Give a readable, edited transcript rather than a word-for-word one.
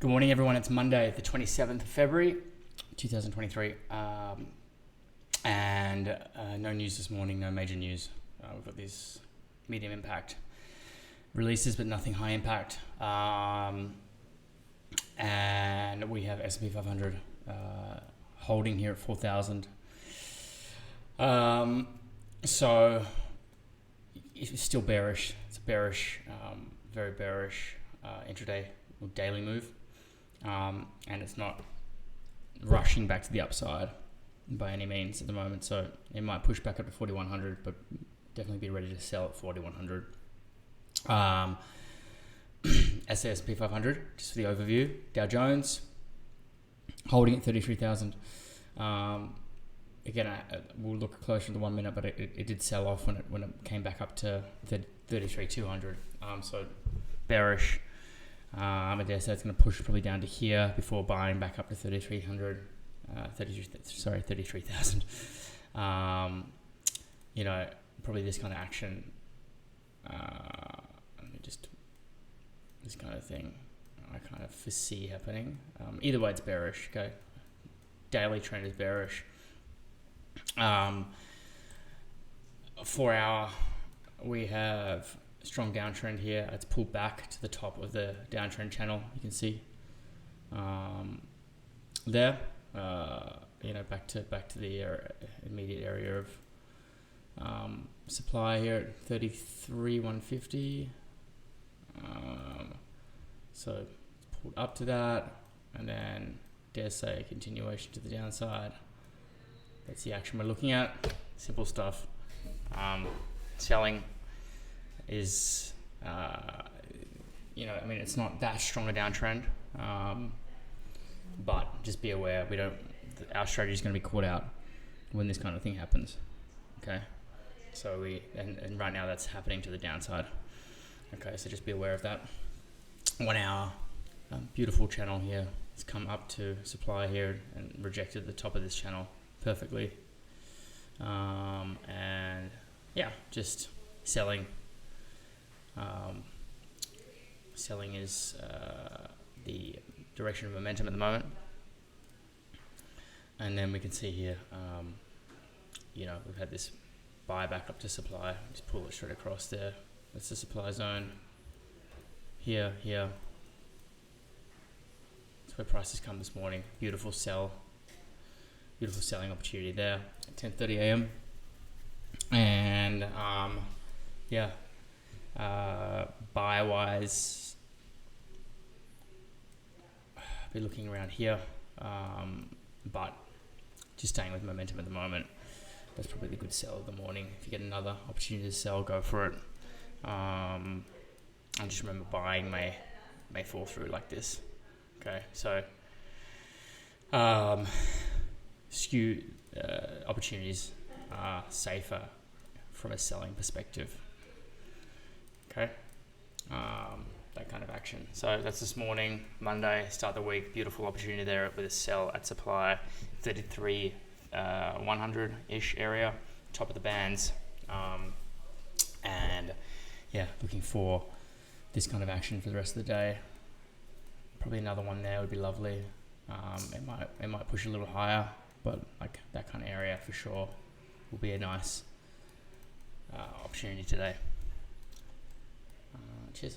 Good morning, everyone. It's Monday, the 27th of February, 2023. And no news this morning, no major news. We've got these medium impact releases, but nothing high impact. And we have S&P 500 holding here at 4,000. So it's still bearish. It's a bearish, very bearish intraday or daily move. And it's not rushing back to the upside by any means at the moment. So it might push back up to 4,100, but definitely be ready to sell at 4,100. S&P 500, just for the overview. Dow Jones holding at 33,000. Again, we'll look closer in the 1 minute, but it did sell off when it came back up to 33,200. So bearish. I dare say it's going to push probably down to here before buying back up to 33,000. Probably this kind of action. This kind of thing I kind of foresee happening. Either way, it's bearish. Okay, daily trend is bearish. 4 hour, we have a strong downtrend here. It's pulled back to the top of the downtrend channel. You can see there. Back to the immediate area of supply here at 33,150. So it's pulled up to that, and then dare say a continuation to the downside. That's the action we're looking at. Simple stuff. Selling is, it's not that strong a downtrend, but just be aware our strategy is going to be caught out when this kind of thing happens. Okay, so and right now that's happening to the downside. Okay, so just be aware of that. 1 hour, beautiful channel here. It's come up to supply here and rejected the top of this channel perfectly. Just selling. Selling is the direction of momentum at the moment. And then we can see here, we've had this buy back up to supply. Just pull it straight across there. That's the supply zone. Here. That's where prices come this morning. Beautiful selling opportunity there at 10:30 a.m. And buy wise, be looking around here, but just staying with momentum at the moment. That's probably the good sell of the morning. If you get another opportunity to sell, go for it. And just remember, buying may fall through like this. Okay, so skew opportunities are safer from a selling perspective. Okay, that kind of action. So that's this morning, Monday, start the week. Beautiful opportunity there with a sell at supply, 100-ish area, top of the bands. Looking for this kind of action for the rest of the day. Probably another one there would be lovely. It might push a little higher, but like that kind of area for sure will be a nice opportunity today. Cheers.